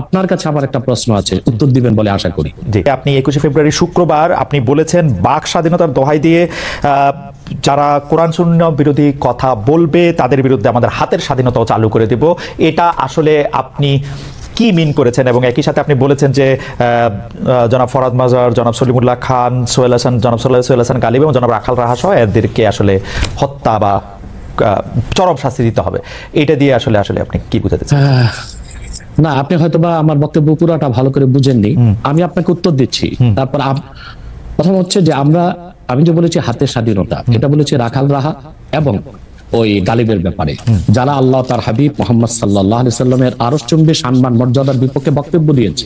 আপনার কাছে আমার একটা প্রশ্ন আছে, উত্তর দিবেন বলে আশা করি। জি, আপনি 21শে ফেব্রুয়ারি শুক্রবার আপনি বলেছেন বাক স্বাধীনতার দোহাই দিয়ে যারা কোরআন সুন্নাহ বিরোধী কথা বলবে তাদের বিরুদ্ধে আমাদের হাতের স্বাধীনতাও চালু করে দেব। এটা আসলে আপনি কি মিন করেছেন? এবং একই সাথে আপনি বলেছেন যে জনাব ফরহাদ মাজার, জনাব সলিমুল্লাহ খান, সোহেল হাসান, জনাব সোহেল হাসান গালিব এবং জনাব রাখাল রাহা সহ এদেরকে আসলে হত্যা বা চরম শাস্তি দিতে হবে। এটা দিয়ে আসলে আপনি কি বুঝাতে চান? না, আপনি হয়তোবা আমার বক্তব্য পুরোটা ভালো করে বুঝেননি। আমি আপনাকে উত্তর দিচ্ছি। তারপর প্রথম হচ্ছে যে আমি যে বলেছি হাতের স্বাধীনতা, এটা বলেছি রাখাল রাহা এবং ওই গালিবের ব্যাপারে, যারা আল্লাহ তার হাবিব মোহাম্মদ সাল্লাল্লাহু আলাইহি সাল্লামের আরশচুম্বী সম্মান মর্যাদার বিপক্ষে বক্তব্য দিয়েছে,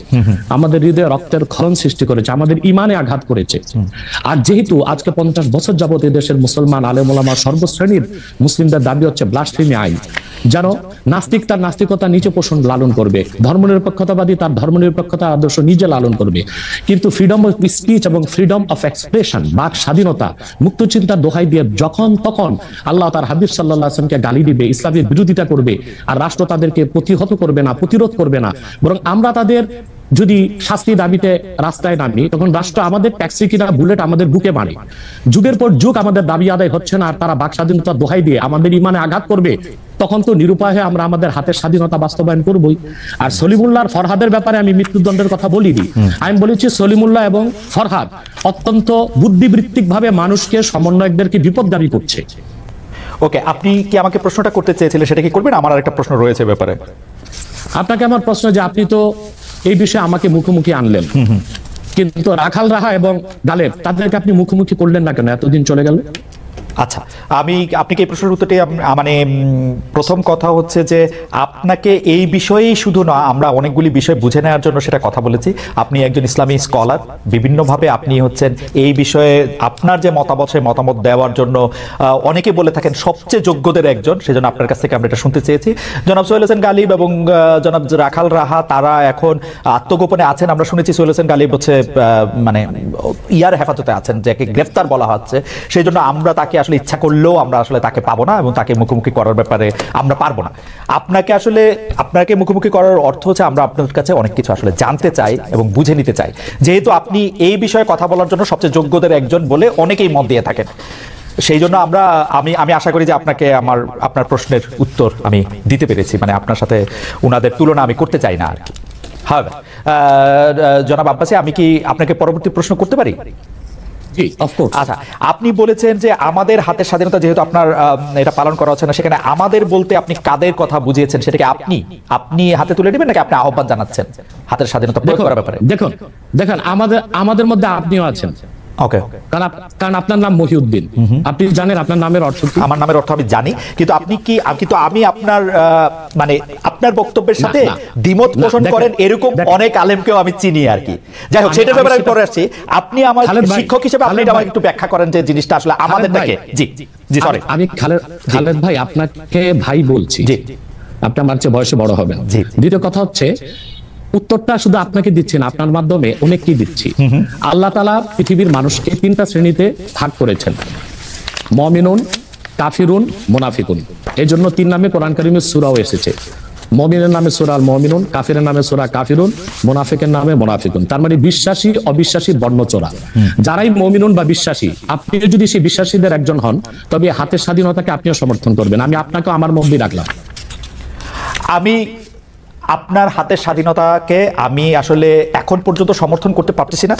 আমাদের হৃদয়ে রক্তের ক্ষরণ সৃষ্টি করেছে, আমাদের ইমানে আঘাত করেছে। আর যেহেতু আজকে 50 বছর যাবত এই দেশের মুসলমান আলেম ওলামা সর্বশ্রেণীর মুসলিমদের দাবি হচ্ছে ব্লাসফেমি আইন, যেন নাস্তিক তার নাস্তিকতা নিজে পোষণ লালন করবে, ধর্মনিরপেক্ষতাবাদী তার ধর্মনিরপেক্ষতা আদর্শ নিজে লালন করবে, কিন্তু ফ্রিডম অফ স্পিচ এবং ফ্রিডম অফ এক্সপ্রেশন, বাক স্বাধীনতা, মুক্ত চিন্তার দোহাই দিয়ে যখন তখন আল্লাহ তার হাবিব সাল্লাল্লাহু আলাইহি ওয়াসাল্লামকে গালি দিবে, ইসলামের বিরোধিতা করবে, আর রাষ্ট্র তাদেরকে প্রতিহত করবে না, প্রতিরোধ করবে না, বরং আমরা তাদের যদি শাস্তি দাবিতে রাস্তায় নামি, তখন রাষ্ট্র আমাদের ট্যাক্সি কিনা বুলেট আমাদের বুকে মারে। যুগের পর যুগ আমাদের দাবি আদায় হচ্ছে না, আর তারা বাক স্বাধীনতার দোহাই দিয়ে আমাদের ইমানে আঘাত করবে, তখন তো নিরুপায় হয়ে আমরা আমাদের হাতের স্বাধীনতা বাস্তবায়ন করবই। আর সলিমুল্লাহ ফরহাদের ব্যাপারে আমি মৃত্যুদণ্ডের কথা বলিনি, আমি বলেছি সলিমুল্লাহ এবং ফরহাদ অত্যন্ত বুদ্ধিবৃত্তিক ভাবে মানুষকে, সমন্বয়কদেরকে বিপদগামী করছে। ওকে, আপনি কি আমাকে প্রশ্নটা করতে চেয়েছিলেন, সেটা কি করবেন? আমার আরেকটা প্রশ্ন রয়েছে ব্যাপারে। আপনাকে আমার প্রশ্ন যে আপনি তো এই বিষয়ে আমাকে মুখোমুখি আনলেন, কিন্তু রাখাল রাহা এবং গালেব তাদেরকে আপনি মুখোমুখি করলেন না কেন? এতদিন চলে গেল। আচ্ছা, আপনি কি এই প্রশ্নের উত্তরটি, মানে প্রথম কথা হচ্ছে যে আপনাকে এই বিষয়েই শুধু না, আমরা অনেকগুলি বিষয় বুঝে নেওয়ার জন্য সেটা কথা বলেছি। আপনি একজন ইসলামী স্কলার, বিভিন্নভাবে আপনি হচ্ছেন এই বিষয়ে আপনার যে মতামত, সেই মতামত দেওয়ার জন্য অনেকে বলে থাকেন সবচেয়ে যোগ্যদের একজন, সেজন্য আপনার কাছ থেকে আমরা এটা শুনতে চেয়েছি। জনাব সোহেল হাসান গালিব এবং জনাব রাখাল রাহা তারা এখন আত্মগোপনে আছেন। আমরা শুনেছি সোহেল হাসান গালিব হচ্ছে মানে ইয়ার হেফাজতে আছেন, যাকে গ্রেফতার বলা হচ্ছে। সেই জন্য আমরা তাকে আসলে ইচ্ছা করলেও আমরা আসলে তাকে পাবো না এবং তাকে মুখোমুখি করার ব্যাপারে আমরা পারবো না। আপনাকে মুখোমুখি করার অর্থ হচ্ছে আমরা আপনার কাছে অনেক কিছু আসলে জানতে চাই এবং বুঝে নিতে চাই, যেহেতু আপনি এই বিষয়ে কথা বলার জন্য সবচেয়ে যোগ্যদের একজন বলে অনেকেই মত দিয়ে থাকেন। সেই জন্য আমি আশা করি যে আপনার প্রশ্নের উত্তর আমি দিতে পেরেছি, মানে আপনার সাথে উনাদের তুলনা আমি করতে চাই না আর কি। হ্যাঁ, জনাব আব্বাসী, আমি কি আপনাকে পরবর্তী প্রশ্ন করতে পারি? আচ্ছা, আপনি বলেছেন যে আমাদের হাতের স্বাধীনতা যেহেতু আপনার এটা পালন করা হচ্ছে না, সেখানে আমাদের বলতে আপনি কাদের কথা বুঝিয়েছেন? সেটাকে আপনি হাতে তুলে নেবেন নাকি আপনি আহ্বান জানাচ্ছেন হাতের স্বাধীনতা প্রয়োগ করার ব্যাপারে? দেখুন আমাদের মধ্যে আপনিও আছেন। ওকে, কারণ আপনার নাম মহিউদ্দিন, আপনি জানেন আপনার নামের অর্থ কি? আমার নামের অর্থ আমি জানি, কিন্তু আমি আপনার মানে আপনার বক্তব্যের সাথে দ্বিমত পোষণ করেন এরকম অনেক আলেমকেও আমি চিনি আর কি। যাই হোক, সেটার ব্যাপারে আমি পরে আসছি। আপনি আমার শিক্ষক হিসেবে আপনি আমাকে একটু ব্যাখ্যা করেন যে জিনিসটা আসলে আমাদেরটাকে। জি সরি, আমি খালেদ ভাই আপনাকে ভাই বলছি। জি, আপনি আমার চেয়ে বয়সে বড় হবেন। দ্বিতীয় কথা হচ্ছে, উত্তরটা শুধু আপনাকে দিচ্ছি না, আপনার মাধ্যমে অনেককেই দিচ্ছি। আল্লাহ তাআলা পৃথিবীর মানুষকে 3টা শ্রেণীতে ভাগ করেছেন, মুমিনুন, কাফিরুন, মুনাফিকুন। এই জন্য 3 নামে কোরআন কারীমে সূরাও এসেছে। মুমিনের নামে সূরা আল মুমিনুন, কাফিরের নামে সূরা কাফিরুন, মুনাফিকের নামে মুনাফিকুন। তার মানে বিশ্বাসী অবিশ্বাসী বর্ণচোরা। যারাই মুমিনুন বা বিশ্বাসী, আপনি যদি সেই বিশ্বাসীদের একজন হন, তবে হাতের স্বাধীনতাকে আপনিও সমর্থন করবেন। আমি আপনাকেও আমার মধ্যে রাখলাম। আমি আপনার হাতের স্বাধীনতাকে আমি আসলে এখন পর্যন্ত সমর্থন করতে পারতেছি না,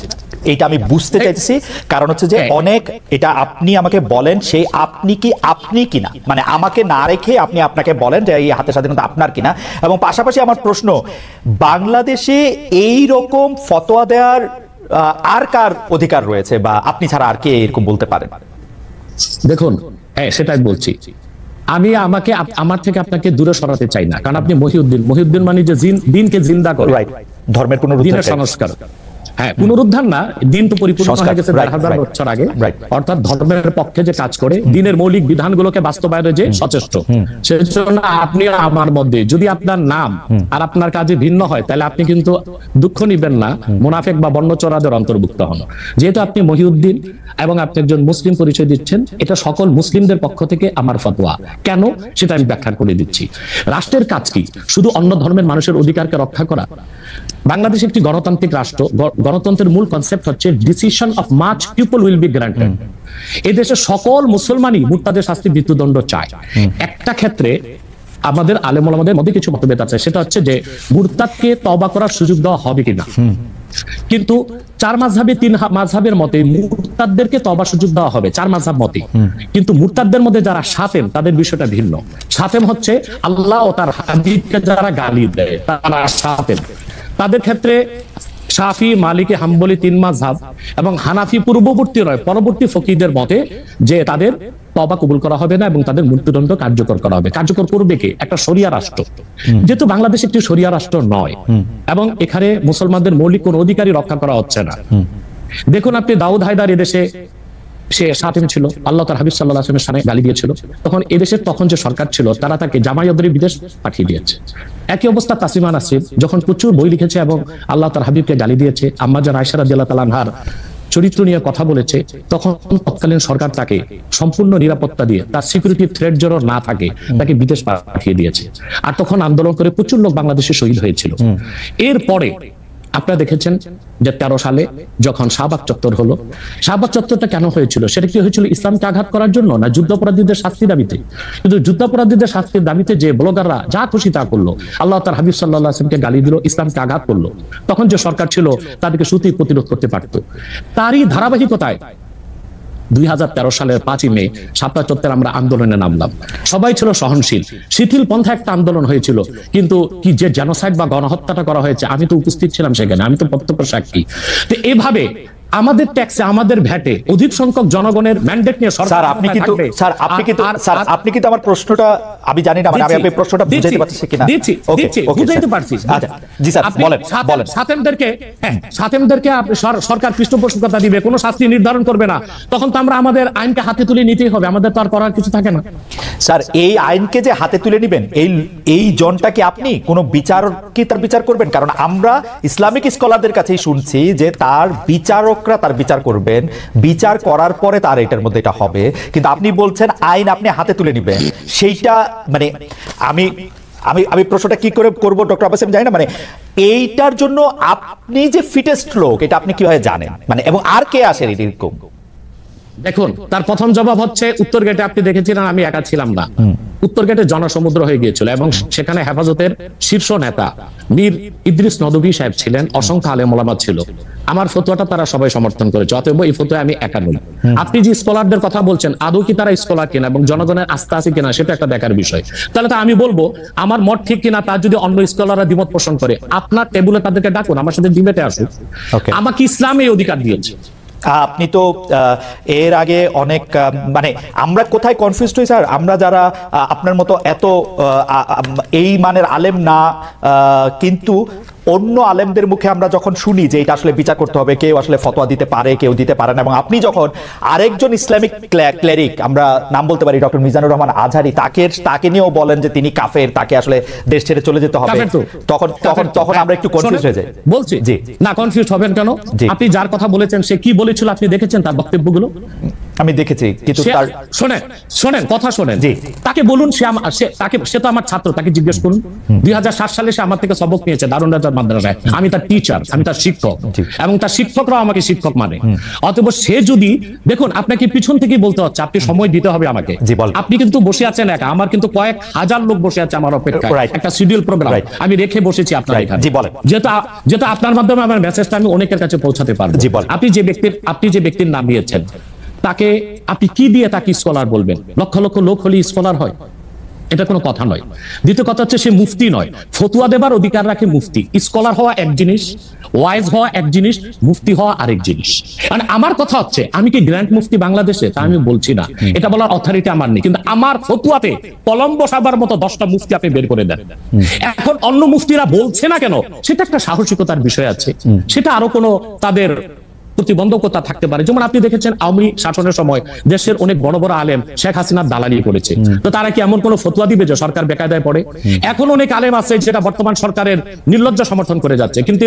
এইটা আমি বুঝতে চাইছি। কারণ হচ্ছে যে অনেক এটা আপনি আমাকে বলেন, সেই আপনি কিনা, মানে আমাকে না রেখে আপনি আপনাকে বলেন যে এই হাতের স্বাধীনতা আপনার কিনা। এবং পাশাপাশি আমার প্রশ্ন, বাংলাদেশে এই রকম ফতোয়া দেওয়ার আর কার অধিকার রয়েছে, বা আপনি ছাড়া আর কে এরকম বলতে পারেন? দেখুন, সেটাই বলছি। আমি আমার থেকে আপনাকে দূরে সরাতে চাই না, কারণ আপনি মহিউদ্দিন মানে যে দিনকে জিন্দা করে, ধর্মের পুনরুদ্ধার, সংস্কার। হ্যাঁ, পুনরুদ্ধার না, দিন তো পরিপূর্ণ হয়ে গেছে 1000 বছর আগে। অর্থাৎ ধর্মের পক্ষে যে কাজ করে, দিনের মৌলিক বিধানগুলোকে বাস্তবায়নে যে সচেষ্ট, সেজন্য আপনি আমার মধ্যে যদি আপনার নাম আর আপনার কাজে ভিন্ন হয়, তাহলে আপনি কিন্তু দুঃখ নিবেন না, মুনাফিক বা বর্ণচোরাদের অন্তর্ভুক্ত হন। যেহেতু আপনি মহিউদ্দিন এবং আপনি একজন মুসলিম পরিচয় দিচ্ছেন, এটা সকল মুসলিমদের পক্ষ থেকে আমার ফতোয়া। কেন সেটা আমি ব্যাখ্যা করে দিচ্ছি। রাষ্ট্রের কাজ কি? শুধু অন্য ধর্মের মানুষের অধিকারকে রক্ষা করা? বাংলাদেশ একটি গণতান্ত্রিক রাষ্ট্র। গণতন্ত্রের মূল কনসেপ্ট হচ্ছে decision of much people will be granted. এই দেশে সকল মুসলমানই মুরতাদের শাস্তি মৃত্যুদণ্ড চায়। একটা ক্ষেত্রে আমাদের আলেম ওলামাদের মধ্যে কিছু মতভেদ আছে, সেটা হচ্ছে যে মুরতাদকে তওবা করার সুযোগ দেওয়া হবে কিনা। কিন্তু 4 মাযহাবে 3 মাযহাবের মতে মুরতাদদেরকে তওবার সুযোগ দেওয়া হবে, 4 মাযহাব মতে। কিন্তু মুরতাদদের মধ্যে যারা শাতেম, তাদের বিষয়টা ভিন্ন। শাতেম হচ্ছে আল্লাহ ও তার হাবিবকে যারা গালি দেয়, তারা শাতেম। তাদের ক্ষেত্রে শাফি, মালিকি, হাম্বলি 3 মাযহাব এবং হানাফি পূর্ববর্তী নয় পরবর্তী ফকিহদের মতে যে তাদের তওবা কবুল করা হবে না এবং তাদের মৃত্যুদণ্ড কার্যকর করা হবে। কার্যকর করবে কে? একটা শরিয়া রাষ্ট্র। যেহেতু বাংলাদেশ একটি শরিয়া রাষ্ট্র নয় এবং এখানে মুসলমানদের মৌলিক কোন অধিকারই রক্ষা করা হচ্ছে না। দেখুন, আপনি দাউদ হায়দার এদেশে সে শাতেম ছিল, আল্লাহ তার হাবিব সাল্লাল্লাহু আলাইহি ওয়াসাল্লামের শানে গালি দিয়েছিল। তখন এদেশের তখন যে সরকার ছিল, তারা তাকে জামায়াতরে বিদেশ পাঠিয়ে দিয়েছে। একই অবস্থা তাসলিমা নাসরিন যখন প্রচুর বই লিখেছে এবং আল্লাহ তার হাবিবকে গালি দিয়েছে, আম্মা জান আয়েশা রাদিয়াল্লাহু তাআলা আনহার চরিত্র নিয়ে কথা বলেছে, তখন তৎকালীন সরকার তাকে সম্পূর্ণ নিরাপত্তা দিয়ে, তার সিকিউরিটি থ্রেট যেন না থাকে, তাকে বিদেশ পাঠিয়ে দিয়েছে। আর তখন আন্দোলন করে প্রচুর লোক বাংলাদেশে শহীদ হয়েছিল। এরপরে আপনারা দেখেছেন যে 13 সালে যখন শাহবাগ চত্বর হলো, শাহবাগ চত্বরটা কেন হয়েছিল? সেটা কি হয়েছিল ইসলামকে আঘাত করার জন্য, না যুদ্ধাপরাধীদের শাস্তি দাবিতে? কিন্তু যুদ্ধাপরাধীদের শাস্তির দাবিতে যে ব্লগাররা যা খুশি তা করলো, আল্লাহ তার হাবিব সাল্লাল্লাহু আলাইহি ওয়াসাল্লামকে গালি দিল, ইসলামকে আঘাত করলো, তখন যে সরকার ছিল তাদেরকে সুতি প্রতিরোধ করতে পারত। তারই ধারাবাহিকতায় 2013 সালের 5ই মে শাপলা চত্বরে আমরা আন্দোলনে নামলাম। সবাই ছিল সহনশীল, শিথিল পন্থা একটা আন্দোলন হয়েছিল। কিন্তু কি যে জেনোসাইড বা গণহত্যাটা করা হয়েছে, আমি তো উপস্থিত ছিলাম সেখানে, আমি তো প্রত্যক্ষ সাক্ষী। তো এভাবে আমাদের ট্যাক্সে, আমাদের ভ্যাটে অধিক সংখ্যক জনগণের ম্যান্ডেট নিয়ে স্যার আপনি কিন্তু আমার প্রশ্নটা আমি জানি না, মানে আমি আপনার প্রশ্নটা বুঝাইতে পারছি কিনা? দিচ্ছি, বুঝাইতে পারছি। জি স্যার, বলেন। শাতেমদেরকে সরকার পৃষ্ঠপোষকতা দিবে, কোনো শাস্তি নির্ধারণ করবে না, তখন তো আমরা আমাদের আইনকে হাতে তুলে নিতেই হবে, আমাদের তো আর করার কিছু থাকে না। স্যার, এই আইনকে যে হাতে তুলে নেবেন, এই জনটা কি আপনি কোন বিচার কি তার বিচার করবেন? কারণ আমরা ইসলামিক স্কলারদের কাছেই শুনছি যে তার বিচারকরা তার বিচার করবেন, বিচার করার পরে তার এটার মধ্যে এটা হবে। কিন্তু আপনি বলছেন আইন আপনি হাতে তুলে নেবেন, সেইটা মানে আমি প্রশ্নটা কি করে করব ডক্টর আব্বাস, আমি জানি না, মানে এইটার জন্য আপনি যে ফিটেস্ট লোক এটা আপনি কিভাবে জানেন, মানে এবং আর কে আসেন এরকম? দেখুন, তার প্রথম জবাব হচ্ছে উত্তর গেটে আপনি দেখেছিলেন আমি একা ছিলাম না, উত্তর গেটে জনসমুদ্র হয়ে গিয়েছিল এবং সেখানে হেফাজতের শীর্ষ নেতা মীর ইদ্রিস নদভী সাহেব ছিলেন, অসংখ্য আলেম ওলামা ছিল। আমার ফতোয়াটা তারা সবাই সমর্থন করেছে, অতএব এই ফতোয়া আমি একা নই। আপনি যে স্কলারদের কথা বলছেন, আদৌ কি তারা স্কলার কিনা এবং জনগণের আস্থা আছে কিনা সেটা একটা দেখার বিষয়। তাহলে তো আমি বলবো আমার মত ঠিক কিনা, তার যদি অন্য স্কলাররা দ্বিমত পোষণ করে, আপনার টেবিলে তাদেরকে ডাকুন, আমার সাথে ডিবেটে আসুন। আমাকে ইসলাম এই অধিকার দিয়েছে। আপনি তো এর আগে অনেক মানে আমরা কোথায় কনফিউজ হই স্যার, আমরা যারা আপনার মতো এত এই মানের আলেম না, কিন্তু অন্য আলেমদের মুখে আমরা যখন শুনি যে এটা আসলে বিচার করতে হবে, কেউ আসলে ফতোয়া দিতে পারে, কেউ দিতে পারে না, এবং আপনি যখন আরেকজন ইসলামিক ক্লেরিক, আমরা নাম বলতে পারি ডক্টর মিজানুর রহমান আজহারি, তাকে নিয়েও বলেন যে তিনি কাফের, তাকে আসলে দেশ ছেড়ে চলে যেতে হবে, তখন আমরা একটু কনফিউজ হয়ে যাই। বলছি জি না, কনফিউজ হবেন কেন? আপনি যার কথা বলেছেন সে কি বলেছিল আপনি দেখেছেন তার বক্তব্যগুলো? আমি দেখেছি, কিন্তু শোনেন কথা শোনেন। তাকে বলুন, সে তো আমার ছাত্র, তাকে জিজ্ঞেস করুন। 2007 সালে সে আমার থেকে সবক নিয়েছে দারুন রাজার মাদ্রাসায়, আমি তার টিচার, আমি তার শিক্ষক, এবং তার শিক্ষকরাও আমাকে শিক্ষক মানে। অতএব সে যদি, দেখুন আপনাকে পিছন থেকেই বলতে হচ্ছে, আপনি সময় দিতে হবে আমাকে। আপনি কিন্তু বসে আছেন একা, আমার কিন্তু কয়েক হাজার লোক বসে আছে আমার অপেক্ষায়, একটা শিডিউল প্রোগ্রাম আমি রেখে বসেছি আপনার এখানে। যেহেতু আপনার মাধ্যমে আমার মেসেজটা আমি অনেকের কাছে পৌঁছাতে পারবো। আপনি যে ব্যক্তির নাম দিয়েছেন, তাকে আপনি কি দিয়ে তাকে স্কলার বলবেন? লক্ষ লক্ষ লোক হলে স্কলার হয়? এটা কোনো কথা নয়। দ্বিতীয় কথা হচ্ছে সে মুফতি নয়, ফতুয়া দেবার অধিকার রাখে মুফতি। স্কলার হওয়া এক জিনিস, ওয়াইজ হওয়া এক জিনিস, মুফতি হওয়া আরেক জিনিস। মানে আমার কথা হচ্ছে আমি কি গ্র্যান্ড মুফতি বাংলাদেশে, তা আমি বলছি না, এটা বলার অথরিটি আমার নেই, কিন্তু আমার ফতুয়াতে কলম বসাবার মতো 10টা মুফতি আপনি বের করে দেন। এখন অন্য মুফতিরা বলছে না কেন, সেটা একটা সাহসিকতার বিষয় আছে, সেটা আরো কোনো তাদের প্রতিবন্ধকতা থাকতে পারে। যেমন আপনি দেখেছেন আওয়ামী শাসনের সময় দেশের অনেক বড় বড় আলেম শেখ হাসিনার দালালি করেছে, তো তারা কি এমন কোন ফতোয়া দিবে যে সরকার বেকায়দায় পড়ে? এখন অনেক আলেম আছে যেটা বর্তমান সরকারের নির্লজ্জ সমর্থন করে যাচ্ছে, কিন্তু